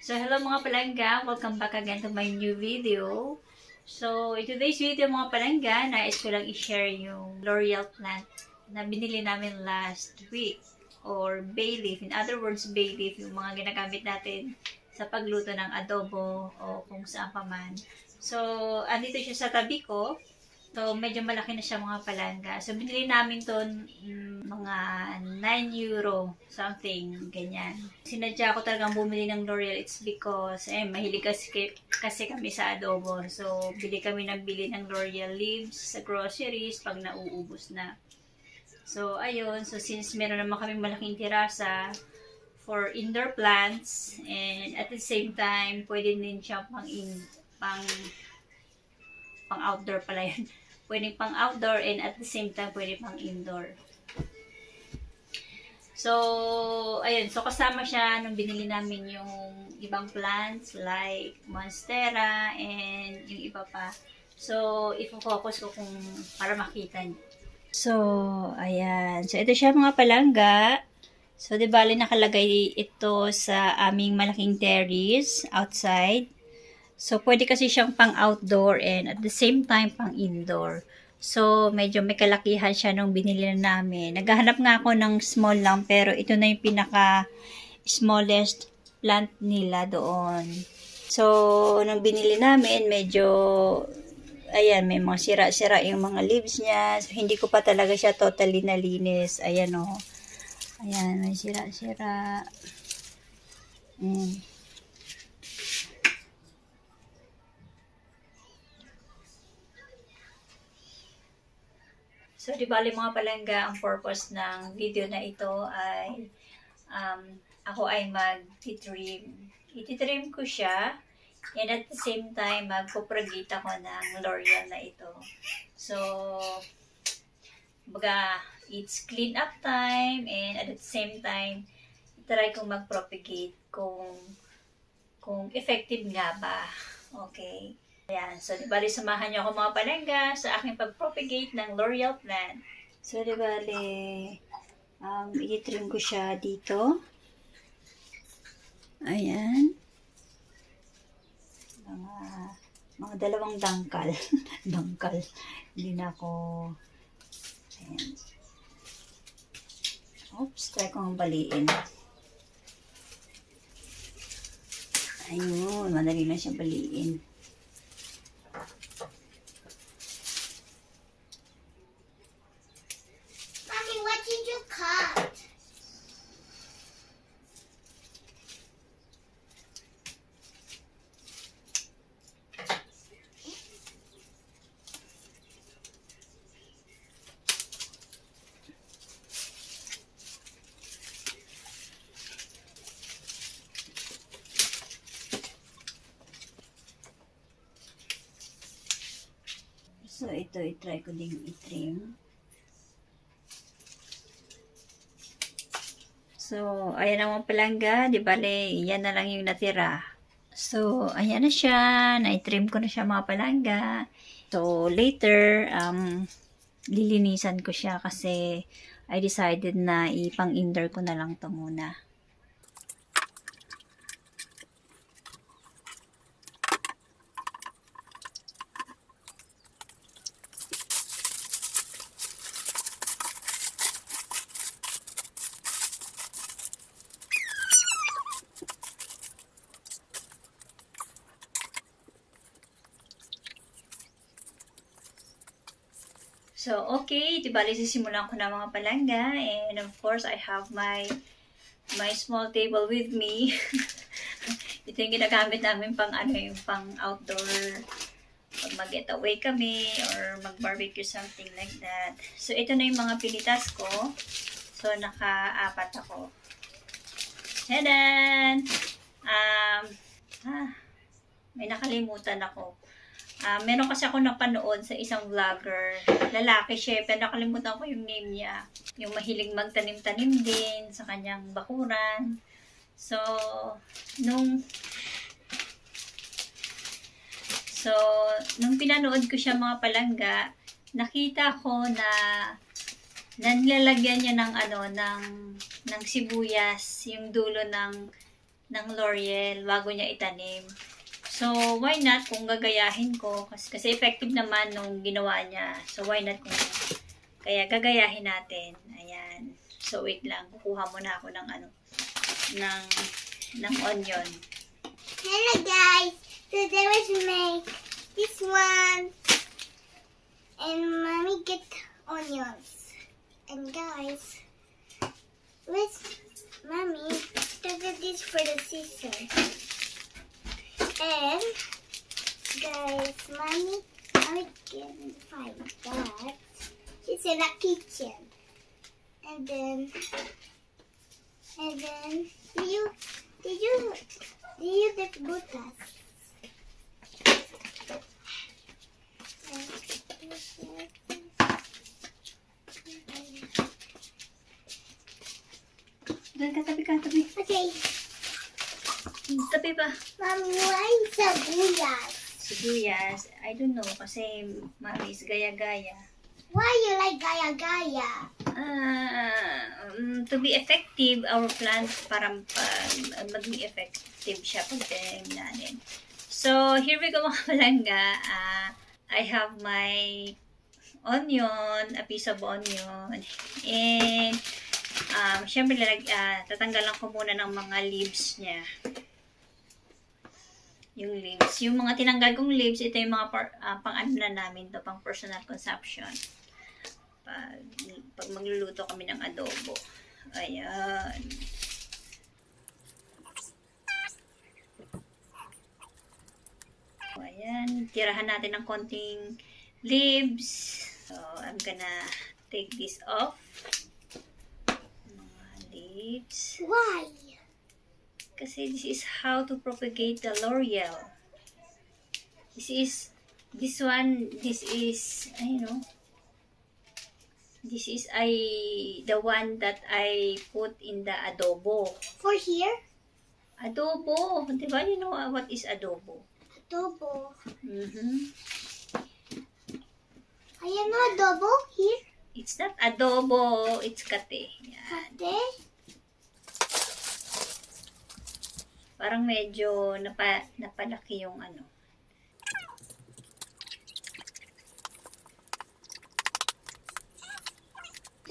So, hello mga palangga! Welcome back again to my new video. So, in today's video mga palangga, nais ko lang i-share yung L'Oreal plant na binili namin last week or bay leaf. In other words, bay leaf, yung mga ginagamit natin sa pagluto ng adobo o kung saan pa man. So, andito siya sa tabi ko. So, medyo malaki na siya mga palangga. So, binili namin to mga 9 euro something, ganyan. Sinadya ko talagang bumili ng L'Oreal. It's because, mahilig kasi kami sa adobo. So, nagbili ng L'Oreal leaves sa groceries pag nauubos na. So, ayun. So, since meron naman kami malaking tirasa for indoor plants, and at the same time, pwede din siya pang outdoor pala yun. Pwede pang outdoor and at the same time pwede pang indoor. So, ayun. So, kasama siya nung binili namin yung ibang plants like Monstera and yung iba pa. So, ifo-focus ko para makita niyo. So, ayan. So, ito siya mga palangga. So, di bali nakalagay ito sa aming malaking terrace outside. So, pwede kasi siyang pang outdoor and at the same time pang indoor. So, medyo may kalakihan siya nung binili na namin. Naghahanap nga ako ng small lang pero ito na yung pinaka smallest plant nila doon. So, nung binili namin, medyo ayan, may mga sira-sira yung mga leaves niya. So, hindi ko pa talaga siya totally nalinis. Ayan o. Ayan, may sira-sira. So, di bali mga palangga, ang purpose ng video na ito ay ako ay mag-titrim. I-titrim ko siya and at the same time magpupropagate ako ng L'Oreal na ito. So, baga, it's clean up time and at the same time try kong mag-propagate kung effective nga ba. Okay. Ayan. So, di bali, samahan niyo ako mga palangga sa aking pag-propagate ng L'Oreal plant. So, di bali, i-trim ko siya dito. Ayan. Mga dalawang dangkal. Dangkal. Hindi na ako, ayan. Oops, try ko ang baliin. Ayun, madali na siya baliin. Mommy, what did you cut? So, ito, i-try ko din i-trim. So, ayan naman palangga. Di bale, yan na lang yung natira. So, ayan na siya. Na-trim ko na siya mga palangga. So, later, lilinisan ko siya kasi I decided na ipang-indoor ko na lang to muna. So, okay. Di bali, sisimulan ko na mga palangga. And of course, I have my small table with me. Ito yung ginagamit namin pang pang outdoor. Pag mag-getaway kami or mag-barbecue, something like that. So, ito na yung mga pinitas ko. So, naka-apat ako. Tadan! May nakalimutan ako. Meron kasi ako napanood sa isang vlogger, lalaki siya, pero nakalimutan ko yung name niya. Yung mahilig magtanim-tanim din sa kanyang bakuran. So, nung pinanood ko siya mga palangga, nakita ko na nilalagyan niya ng sibuyas, yung dulo ng ng L'Oreal bago niya itanim. So, why not kung gagayahin ko? Kasi effective naman nung ginawa niya. So, why not kung kaya gagayahin natin. Ayan. So, wait lang. Kukuha muna ako ng ng onion. Hello guys, today we make this one, and mommy get onions. And guys, let's mommy started this for the scissors. And guys, mommy can find that. She's in the kitchen. And then do you get butas? Doon ka, tabi. Okay, Tabi pa. mommy, why sibuyas? Sibuyas. I don't know kasi mami is gaya-gaya. Why you like gaya-gaya? To be effective, our plant para maging effective siya pag tanim natin. So, here we go mga palangga. I have my onion, a piece of onion, and syempre tatanggalan ko muna ng mga leaves niya. Yung leaves. Yung mga tinanggal kong leaves, ito yung mga pang-ano na namin to, pang personal consumption. Pag magluluto kami ng adobo. Ayan. Ayan. Tirahan natin ng konting leaves. So, I'm gonna take this off. Mga leaves. Why? Kasi this is how to propagate the L'Oreal. This is the one that I put in the adobo. For here? Adobo. Diba you know what is adobo? Adobo. Ayan no adobo here. It's not adobo. It's kate. Yan. Ate? Parang medyo napalaki yung ano.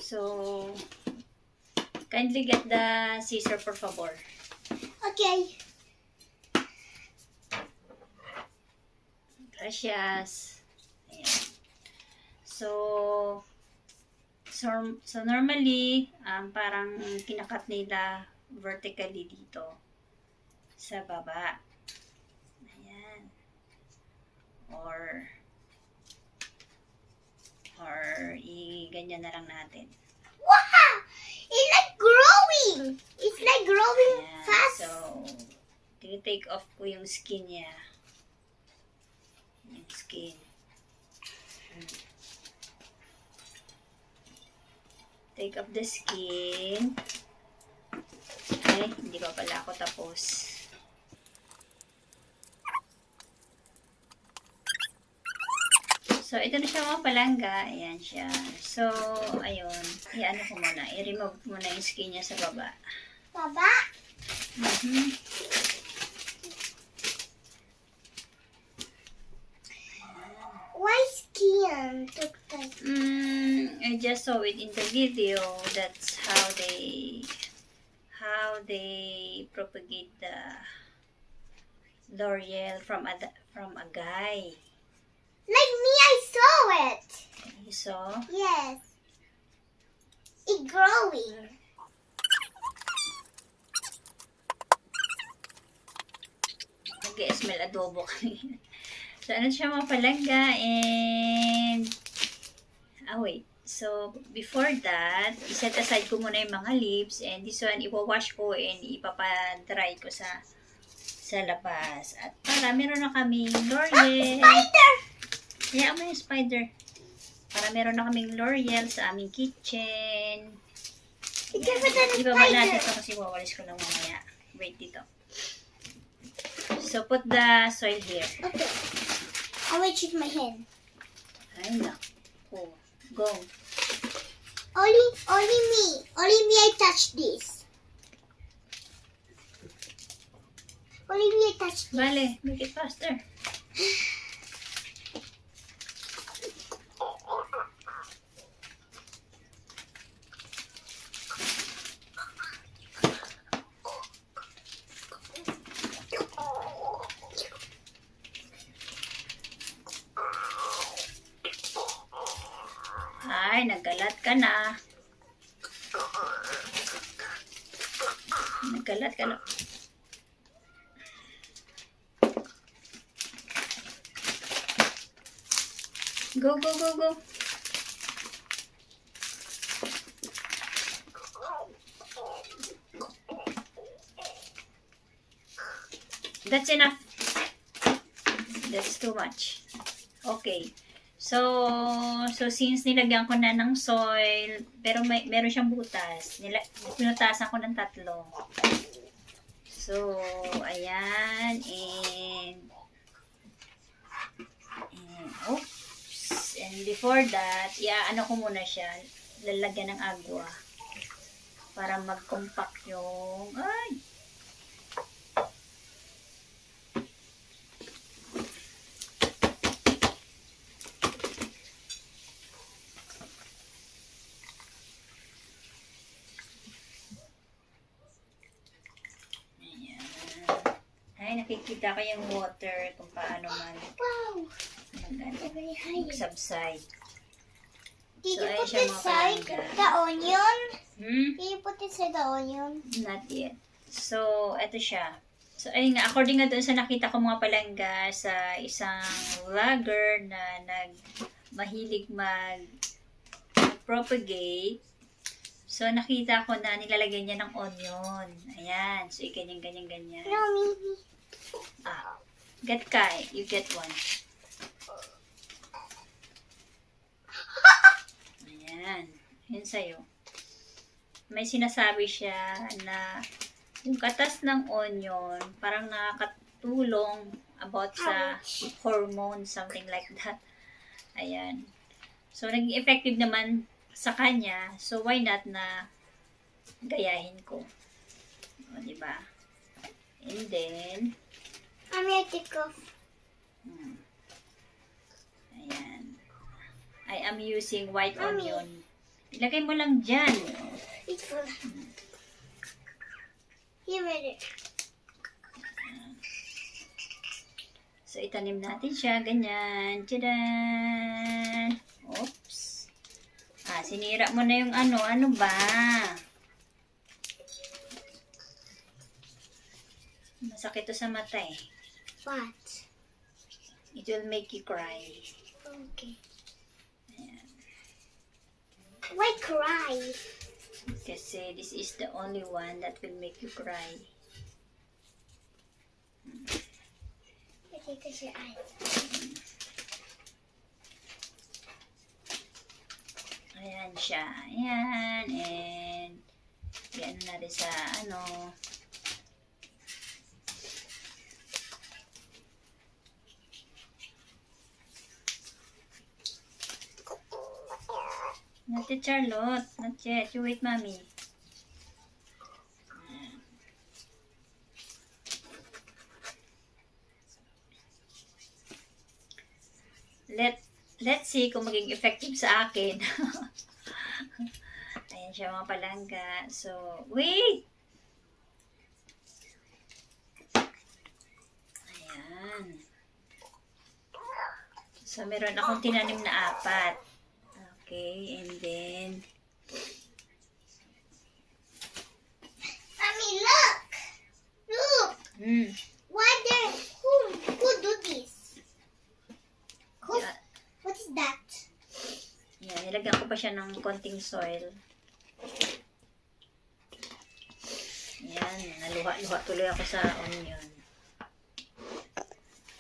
So, kindly get the scissor, por favor. Okay. Gracias. Ayan. So normally, parang kinakat nila vertically dito sa baba. Ayan. Or i-ganyan na lang natin. Wow! It's like growing. It's like growing Ayan. fast. So, take off ko yung skin niya. Yung skin. Take off the skin. Ay, hindi pa pala ako tapos. So, ito na siya mga palangga. Ayan siya. So, ayun. I-ano ko muna. I-remove muna yung skin niya sa baba. Baba? Why skin? I just saw it in the video. That's how they propagate the L'Oreal from a guy. Like me, I saw it. You saw? Yes. It's growing. Nag-smell adobo kami. So, ano siya mga palangga and wait. So, before that, iset aside ko muna yung mga leaves and this one, iwawash ko and ipapadry ko sa labas. At para meron na kaming L'Oreal. Spider! Hayaan mo yung spider. Para meron na kaming L'Oreal sa aming kitchen. Ibaba natin ito kasi wawalis ko lang mamaya. Wait dito. So, put the soil here. Okay. I will check my hand. Ay, naku. Go. Only me I touch this. Olivia touched it. Vale, make it faster. Ay, nagkalat ka na. Nagkalat ka na. Go, go, go, go. That's enough. That's too much. Okay. So since nilagyan ko na ng soil, pero meron siyang butas. Pinutasan ko ng 3. So, ayan. And oops. And before that, ano ko muna siya. Lalagyan ng agwa. Para mag-compact yung... Ay! Ay, nakikita ko yung water kung paano Wow. Very high. mag-subside. Did So, you ayan put siya, mga inside palangga. the onion? Did you put inside the onion? Not yet. So, eto siya. So, ayun nga, according nga doon sa nakita ko mga palangga sa isang vlogger na mahilig mag-propagate. So, nakita ko na nilalagyan niya ng onion. Ayan. So, ganyan. No, maybe. Get Kai. You get one. Ayan. Yun sa'yo. May sinasabi siya na yung katas ng onion, parang nakakatulong about sa hormone, something like that. Ayan. So, naging effective naman sa kanya. So, why not na gayahin ko? O, diba? And then, I'm gonna take off. ayan. I am using white Mommy. onion. Ilagay mo lang dyan. It's full. Here it is. So, itanim natin siya. Ganyan. Tadaan! Oops. Sinira mo na yung ano. Ano ba? Masakit to sa mata eh. What? It will make you cry. Okay. Ayan. Why cry? Kasi this is the only one that will make you cry. Okay, cause your eyes. Ayan siya. Ayan. And, yan na rin sa ano. Not yet, Charlotte. Not yet. You wait, mommy. Let's see kung maging effective sa akin. Ayan siya mga palangga. So, wait! Ayan. So, meron akong tinanim na 4. Okay, and then, Mommy, look! Look! Why there? Who do this? Who? Yeah. What is that? Yan, nilagyan ko pa siya ng konting soil. Yan, naluha-luha tuloy ako sa onion.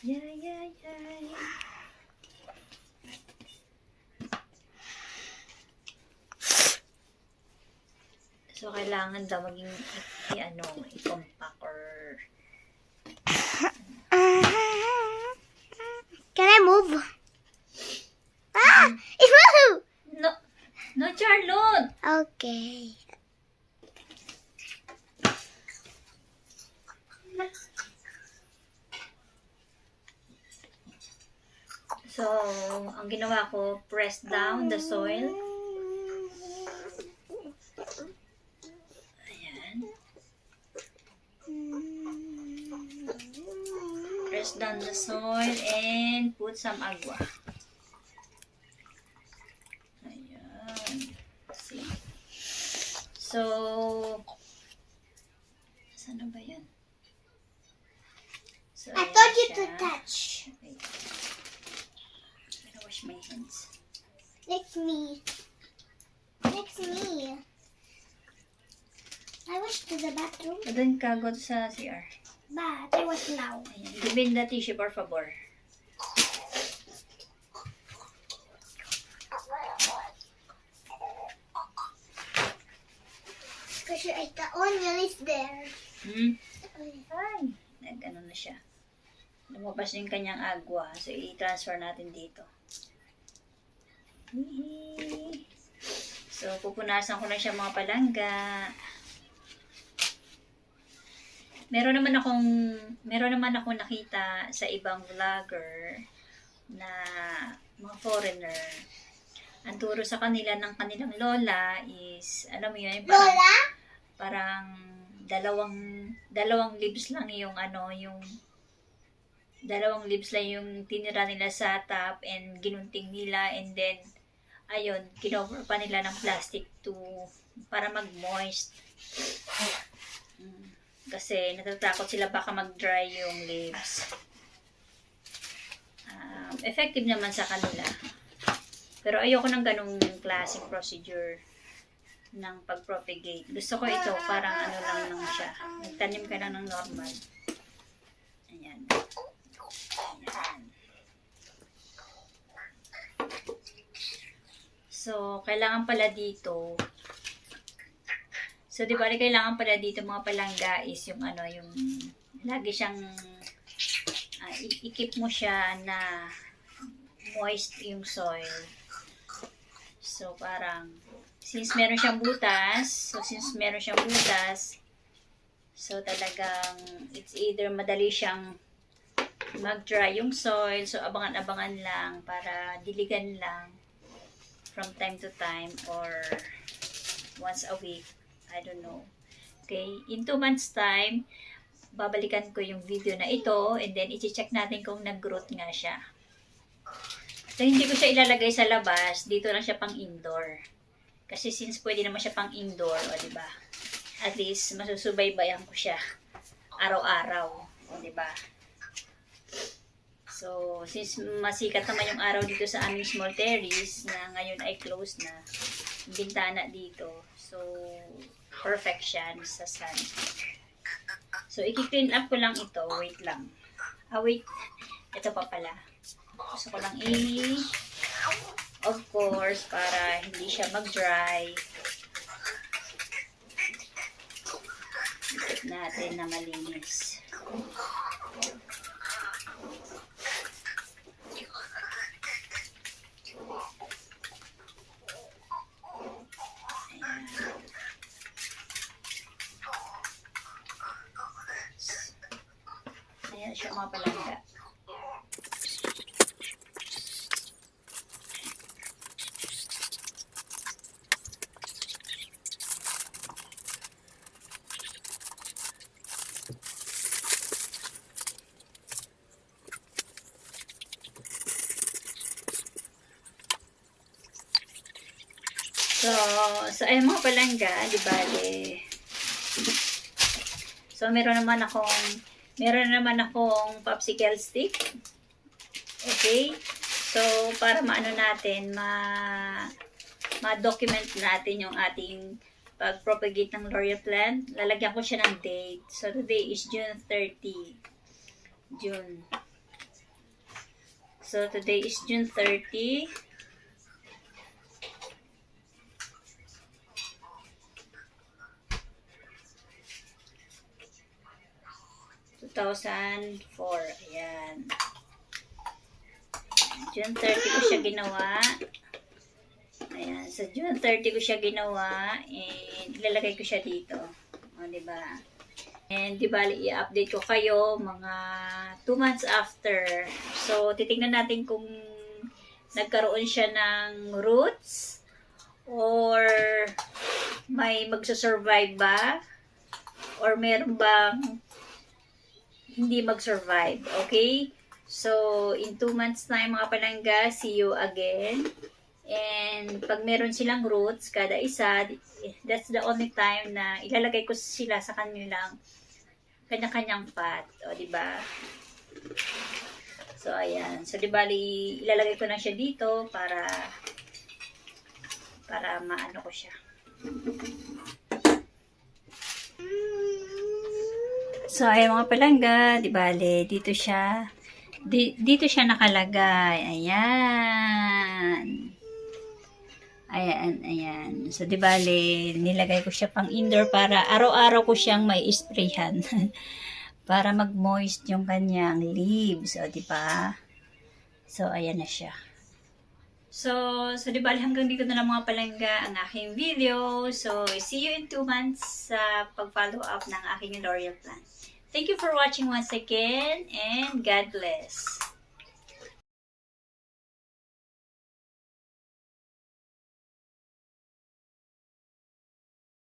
Yay. So, kailangan daw maging i-compact or... Can I move? It moved! No, Charlotte! Okay. So, ang ginawa ko, press down the soil. Ayan. Press down the soil and put some agua. Ayan. See? So, saan na ba yan? So, I ayan told you to siya. touch. Wait. I'm gonna wash my hands. It's me. It's me. I wish to the bathroom, Doon ka, go sa CR. but I was now. Ayan. Give me the tissue, por favor. Because the onion is there. Hmm? Ay, nag-ano na siya. Lumabas yung kanyang agwa. So, i-transfer natin dito. Hihi. So, pupunasan ko lang siya mga palangga. Meron naman akong nakita sa ibang vlogger na mga foreigner. Ang turo sa kanila ng kanilang lola is, alam mo yun, Lola? parang dalawang leaves lang yung dalawang leaves lang yung tinira nila sa top and ginunting nila, and then ayun, kinover pa nila ng plastic para mag-moist. Kasi natatakot sila baka mag-dry yung leaves. Effective naman sa kanila. Pero ayoko ng ganung klaseng procedure ng pag-propagate. Gusto ko ito, parang ano lang siya. Nagtanim ka lang ng normal. Ayan. Ayan. So, kailangan pala dito. So, di ba, kailangan pala dito mga palangga is yung yung lagi siyang i-keep mo siya na moist yung soil. So, parang since meron siyang butas, so talagang it's either madali siyang mag-dry yung soil, so abangan-abangan lang para diligan lang from time to time or once a week. I don't know. Okay, in 2 months time, babalikan ko yung video na ito and then i-check natin kung nag-growth nga siya. So, hindi ko siya ilalagay sa labas. Dito lang siya pang indoor. Kasi since pwede naman siya pang indoor, o diba? At least, masusubaybayan ko siya araw-araw. O diba? So, since masikat naman yung araw dito sa aming small terrace, na ngayon ay closed na, yung bintana dito. So, perfect siya sa sun. So, i-clean up ko lang ito. Wait lang. Wait. Ito pa pala. Gusto ko lang of course, para hindi siya mag-dry. Isip natin na malinis. Ayan siya mga palangga. So ayun mga palangga, di bale. So meron naman akong popsicle stick. Okay? So para maano natin, ma-document natin yung ating pag-propagate ng Laurier plant, lalagyan ko siya ng date. So today is June 30. June. So today is June 30. 2004. Ayan. June 30 ko siya ginawa. Ayan. Sa June 30 ko siya ginawa. And ilalagay ko siya dito. O, diba? And diba, i-update ko kayo mga 2 months after. So, titingnan natin kung nagkaroon siya ng roots or may magsusurvive ba or meron bang hindi mag-survive. Okay? So, in 2 months time mga palangga, see you again. And pag meron silang roots, kada isa, that's the only time na ilalagay ko sila sa kanilang kanya-kanyang pot. O, diba? So, ayan. So, diba, ilalagay ko na siya dito para maano ko siya. So, ayan mga palangga, diba, dito siya. Dito siya nakalagay. Ayan. Ayan. So, di bale, nilagay ko siya pang indoor para araw-araw ko siyang may sprayhan. Para mag-moist yung kanyang leaves. O, di ba? So, ayan na siya. So di bale, hanggang dito na lang mga palangga ang aking video. So, see you in 2 months sa pag-follow up ng aking L'Oreal plant. Thank you for watching once again and God bless.